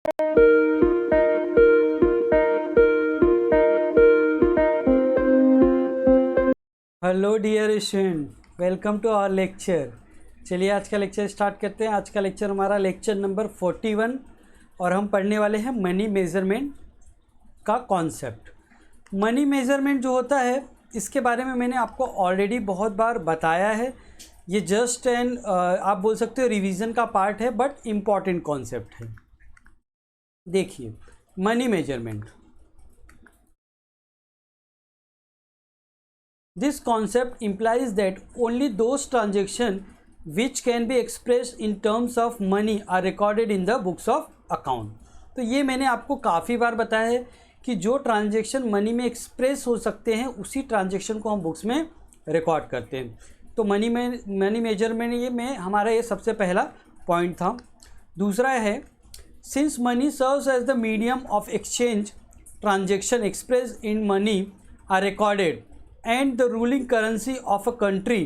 Hello dear student, welcome to our lecture. चलिए आज का लेक्चर स्टार्ट करते हैं। आज का लेक्चर हमारा लेक्चर नंबर 41 और हम पढ़ने वाले हैं मनी मेजरमेंट का कॉन्सेप्ट। मनी मेजरमेंट जो होता है इसके बारे में मैंने आपको ऑलरेडी बहुत बार बताया है। ये जस्ट एन आप बोल सकते हो रिवीजन का पार्ट है, बट इम्पॉर्टेंट कॉन्सेप्ट है। देखिए money measurement, this concept implies that only those transactions which can be expressed in terms of money are recorded in the books of account। तो ये मैंने आपको काफ़ी बार बताया है कि जो ट्रांजेक्शन मनी में एक्सप्रेस हो सकते हैं उसी ट्रांजेक्शन को हम बुक्स में रिकॉर्ड करते हैं। तो मनी मेजरमेंट ये में हमारा ये सबसे पहला पॉइंट था। दूसरा है, since money serves as the medium of exchange, transaction express in money are recorded and the ruling currency of a country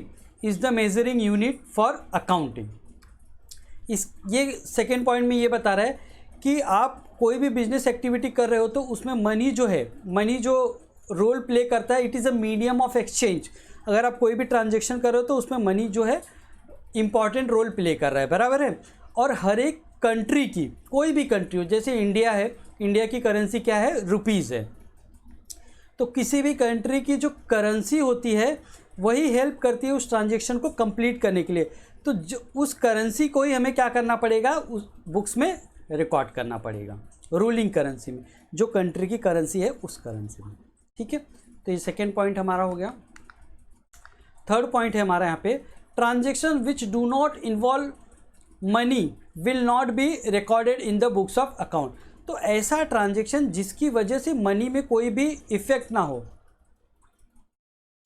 is the measuring unit for accounting। ये सेकेंड पॉइंट में ये बता रहा है कि आप कोई भी बिजनेस एक्टिविटी कर रहे हो तो उसमें मनी जो रोल प्ले करता है, it is a medium of exchange. अगर आप कोई भी ट्रांजेक्शन कर रहे हो तो उसमें मनी जो है इम्पॉर्टेंट रोल प्ले कर रहा है, बराबर है। और हर एक कंट्री की, कोई भी कंट्री हो, जैसे इंडिया है, इंडिया की करेंसी क्या है, रुपीज़ है। तो किसी भी कंट्री की जो करेंसी होती है वही हेल्प करती है उस ट्रांजेक्शन को कंप्लीट करने के लिए। तो जो उस करेंसी को ही हमें क्या करना पड़ेगा, उस बुक्स में रिकॉर्ड करना पड़ेगा, रूलिंग करेंसी में, जो कंट्री की करेंसी है उस करेंसी में। ठीक है, तो ये सेकेंड पॉइंट हमारा हो गया। थर्ड पॉइंट है हमारा यहाँ पे, transaction which do not involve money will not be recorded in the books of account. तो ऐसा ट्रांजेक्शन जिसकी वजह से मनी में कोई भी इफेक्ट ना हो,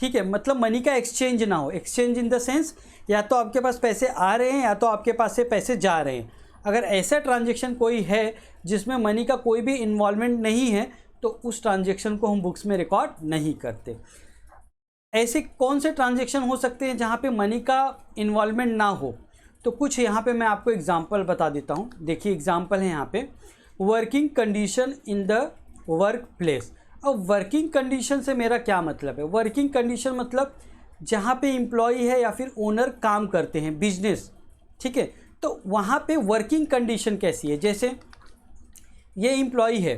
ठीक है, मतलब मनी का एक्सचेंज ना हो। एक्सचेंज इन द सेंस, या तो आपके पास पैसे आ रहे हैं या तो आपके पास से पैसे जा रहे हैं। अगर ऐसा ट्रांजेक्शन कोई है जिसमें मनी का कोई भी इन्वॉल्वमेंट नहीं है तो उस ट्रांजेक्शन को हम बुक्स में रिकॉर्ड नहीं करते। ऐसे कौन से ट्रांजेक्शन हो सकते हैं जहाँ पे मनी का इन्वॉल्वमेंट ना हो? तो कुछ यहाँ पे मैं आपको एग्जाम्पल बता देता हूँ। देखिए एग्जाम्पल है यहाँ पे, working condition in the work place. अब वर्किंग कंडीशन से मेरा क्या मतलब है? वर्किंग कंडीशन मतलब जहाँ पे एम्प्लॉई है या फिर ओनर काम करते हैं, बिजनेस, ठीक है, तो वहाँ पे वर्किंग कंडीशन कैसी है। जैसे ये एम्प्लॉई है,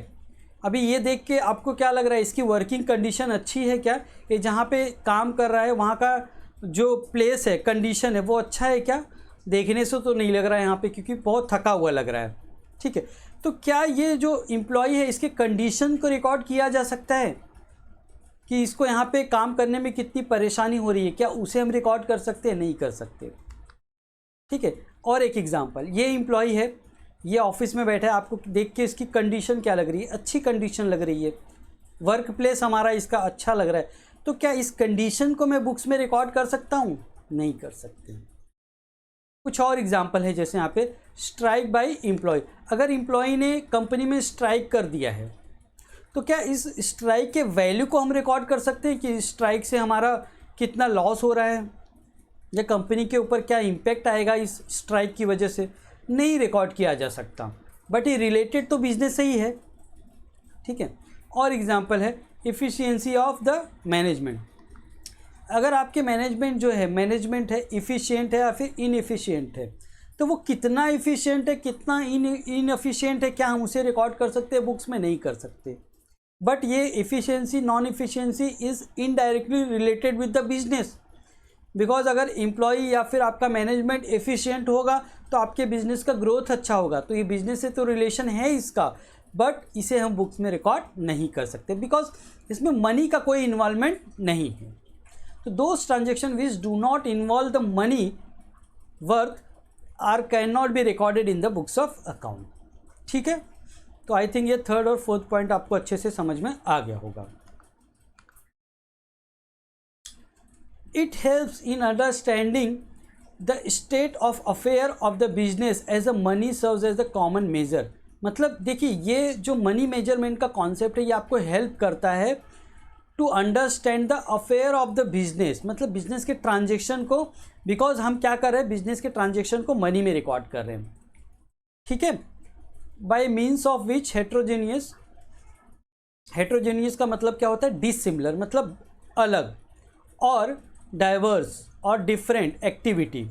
अभी ये देख के आपको क्या लग रहा है, इसकी वर्किंग कंडीशन अच्छी है क्या? ये जहाँ पे काम कर रहा है वहाँ का जो प्लेस है, कंडीशन है, वो अच्छा है क्या? देखने से तो नहीं लग रहा है यहाँ पे, क्योंकि बहुत थका हुआ लग रहा है। ठीक है, तो क्या ये जो एम्प्लॉई है इसके कंडीशन को रिकॉर्ड किया जा सकता है कि इसको यहाँ पे काम करने में कितनी परेशानी हो रही है? क्या उसे हम रिकॉर्ड कर सकते हैं? नहीं कर सकते। ठीक है, और एक एग्जांपल, ये एम्प्लॉई है, ये ऑफिस में बैठा है, आपको देख के इसकी कंडीशन क्या लग रही है? अच्छी कंडीशन लग रही है, वर्क प्लेस हमारा इसका अच्छा लग रहा है। तो क्या इस कंडीशन को मैं बुक्स में रिकॉर्ड कर सकता हूँ? नहीं कर सकते। कुछ और एग्जाम्पल है, जैसे यहाँ पे स्ट्राइक बाय एम्प्लॉय। अगर एम्प्लॉय ने कंपनी में स्ट्राइक कर दिया है तो क्या इस स्ट्राइक के वैल्यू को हम रिकॉर्ड कर सकते हैं कि स्ट्राइक से हमारा कितना लॉस हो रहा है या कंपनी के ऊपर क्या इम्पैक्ट आएगा इस स्ट्राइक की वजह से? नहीं रिकॉर्ड किया जा सकता, बट ये रिलेटेड तो बिजनेस से ही है। ठीक है, और एग्जाम्पल है एफिशिएंसी ऑफ द मैनेजमेंट। अगर आपके मैनेजमेंट है इफ़िशियंट है या फिर इनएफिशिएंट है, तो वो कितना एफिशिएंट है, कितना इनएफिशिएंट है, क्या हम उसे रिकॉर्ड कर सकते हैं? बुक्स में नहीं कर सकते। बट ये efficiency, non efficiency is indirectly related with the business, because अगर एम्प्लॉई या फिर आपका मैनेजमेंट एफिशिएंट होगा तो आपके बिजनेस का ग्रोथ अच्छा होगा। तो ये बिजनेस से तो रिलेशन है इसका, बट इसे हम बुक्स में रिकॉर्ड नहीं कर सकते बिकॉज इसमें मनी का कोई इन्वॉल्वमेंट नहीं है। तो those transaction which do not involve the money worth are can not be recorded in the books of account. ठीक है, तो आई थिंक ये थर्ड और फोर्थ पॉइंट आपको अच्छे से समझ में आ गया होगा। It helps in understanding the state of affair of the business as a money serves as the common measure. मतलब देखिए, ये जो मनी मेजरमेंट का कॉन्सेप्ट है ये आपको हेल्प करता है to understand the affair of the business, मतलब बिजनेस के ट्रांजेक्शन को, बिकॉज हम क्या कर रहे हैं, बिजनेस के ट्रांजेक्शन को मनी में रिकॉर्ड कर रहे हैं। ठीक है, bye means of which heterogeneous, heterogeneous का मतलब क्या होता है, डिसिमिलर मतलब अलग, और डाइवर्स और different activity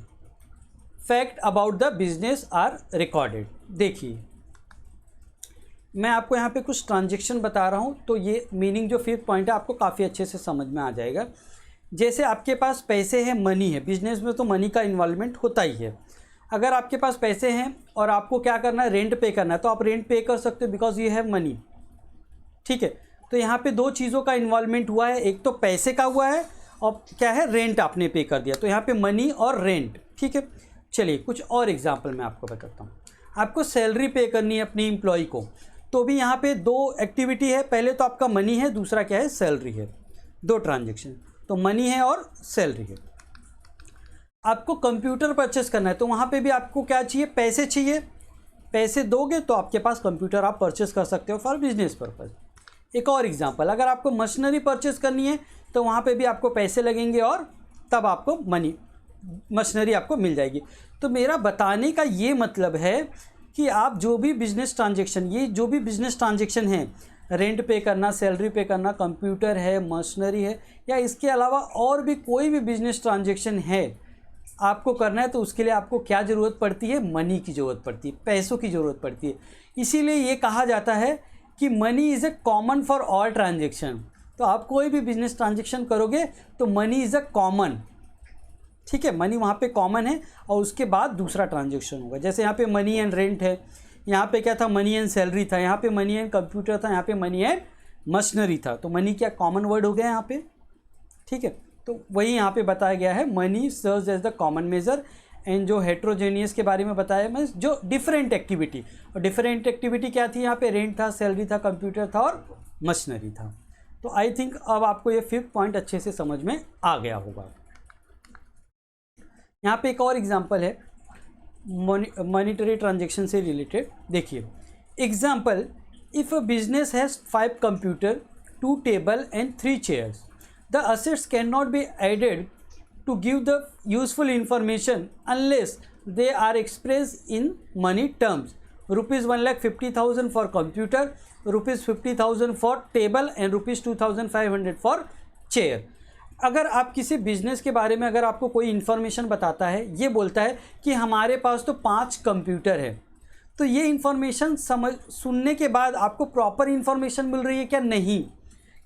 fact about the business are recorded. देखिए मैं आपको यहाँ पे कुछ ट्रांजेक्शन बता रहा हूँ, तो ये मीनिंग जो फिफ्थ पॉइंट है आपको काफ़ी अच्छे से समझ में आ जाएगा। जैसे आपके पास पैसे हैं, मनी है, बिजनेस में तो मनी का इन्वॉल्वमेंट होता ही है। अगर आपके पास पैसे हैं और आपको क्या करना है, रेंट पे करना है, तो आप रेंट पे कर सकते हो बिकॉज यू हैव मनी। ठीक है, तो यहाँ पे दो चीज़ों का इन्वॉल्वमेंट हुआ है, एक तो पैसे का हुआ है और क्या है, रेंट आपने पे कर दिया, तो यहाँ पे मनी और रेंट। ठीक है, चलिए कुछ और एग्जांपल मैं आपको बताता हूँ। आपको सैलरी पे करनी है अपनी एम्प्लॉय को, तो भी यहाँ पे दो एक्टिविटी है, पहले तो आपका मनी है, दूसरा क्या है, सैलरी है। दो ट्रांजेक्शन, तो मनी है और सैलरी है। आपको कंप्यूटर परचेस करना है, तो वहाँ पे भी आपको क्या चाहिए, पैसे चाहिए। पैसे दोगे तो आपके पास कंप्यूटर आप परचेस कर सकते हो फॉर बिजनेस पर्पज़। एक और एग्जांपल, अगर आपको मशीनरी परचेस करनी है तो वहाँ पे भी आपको पैसे लगेंगे और तब आपको मशीनरी आपको मिल जाएगी। तो मेरा बताने का ये मतलब है कि आप जो भी बिजनेस ट्रांजेक्शन, ये जो भी बिजनेस ट्रांजेक्शन है, रेंट पे करना, सैलरी पे करना, कंप्यूटर है, मशीनरी है, या इसके अलावा और भी कोई भी बिजनेस ट्रांजेक्शन है आपको करना है, तो उसके लिए आपको क्या ज़रूरत पड़ती है, मनी की ज़रूरत पड़ती है, पैसों की ज़रूरत पड़ती है। इसीलिए ये कहा जाता है कि money is a common for all transaction. तो आप कोई भी बिजनेस ट्रांजेक्शन करोगे तो मनी इज़ अ कॉमन। ठीक है, मनी वहाँ पे कॉमन है और उसके बाद दूसरा ट्रांजेक्शन होगा। जैसे यहाँ पे मनी एंड रेंट है, यहाँ पे क्या था, मनी एंड सैलरी था, यहाँ पे मनी एंड कंप्यूटर था, यहाँ पे मनी एंड मशीनरी था। तो मनी क्या कॉमन वर्ड हो गया यहाँ पे। ठीक है, तो वही यहाँ पे बताया गया है, money serves as the common measure. And जो हेट्रोजेनियस के बारे में बताया मैं, जो डिफरेंट एक्टिविटी, और डिफरेंट एक्टिविटी क्या थी, यहाँ पे रेंट था, सैलरी था, कंप्यूटर था और मशीनरी था। तो आई थिंक अब आपको ये फिफ्थ पॉइंट अच्छे से समझ में आ गया होगा। यहाँ पे एक और एग्जांपल है मॉनिटरी ट्रांजेक्शन से रिलेटेड। देखिए example, if a business has 5 computer, 2 table and 3 chairs, the assets can not be added to give the useful information unless they are expressed in money terms. Rupees 1,50,000 for computer, rupees 50,000 for table and rupees 2,500 for chair. अगर आप किसी business के बारे में अगर आपको कोई information बताता है, ये बोलता है कि हमारे पास तो 5 कंप्यूटर है, तो ये इन्फॉर्मेशन सुनने के बाद आपको प्रॉपर इन्फॉर्मेशन मिल रही है क्या, नहीं।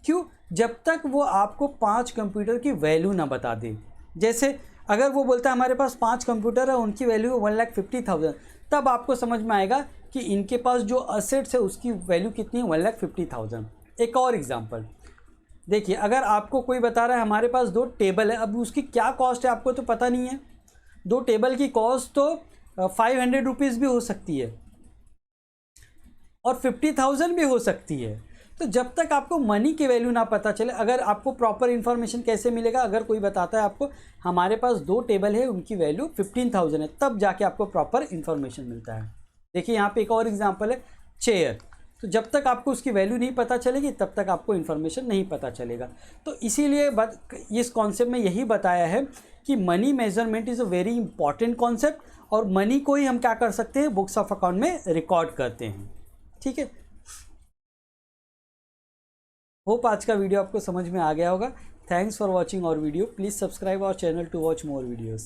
क्यों, जब तक वो आपको 5 कंप्यूटर की वैल्यू ना बता दे। जैसे अगर वो बोलता है हमारे पास 5 कंप्यूटर है, उनकी वैल्यू है 1,50,000, तब आपको समझ में आएगा कि इनके पास जो असेट्स है उसकी वैल्यू कितनी है, 1,50,000। एक और एग्जांपल देखिए, अगर आपको कोई बता रहा है हमारे पास 2 टेबल है, अब उसकी क्या कॉस्ट है आपको तो पता नहीं है। 2 टेबल की कॉस्ट तो 500 रुपीज़ भी हो सकती है और 50,000 भी हो सकती है। तो जब तक आपको मनी की वैल्यू ना पता चले, अगर आपको प्रॉपर इन्फॉर्मेशन कैसे मिलेगा, अगर कोई बताता है आपको हमारे पास 2 टेबल है, उनकी वैल्यू 15,000 है, तब जाके आपको प्रॉपर इन्फॉर्मेशन मिलता है। देखिए यहाँ पे एक और एग्जांपल है चेयर, तो जब तक आपको उसकी वैल्यू नहीं पता चलेगी तब तक आपको इन्फॉर्मेशन नहीं पता चलेगा। तो इसीलिए इस कॉन्सेप्ट में यही बताया है कि money measurement is a very important concept, और मनी को ही हम क्या कर सकते हैं, बुक्स ऑफ अकाउंट में रिकॉर्ड करते हैं। ठीक है, होप आज का वीडियो आपको समझ में आ गया होगा। Thanks for watching our video. Please subscribe our channel to watch more videos.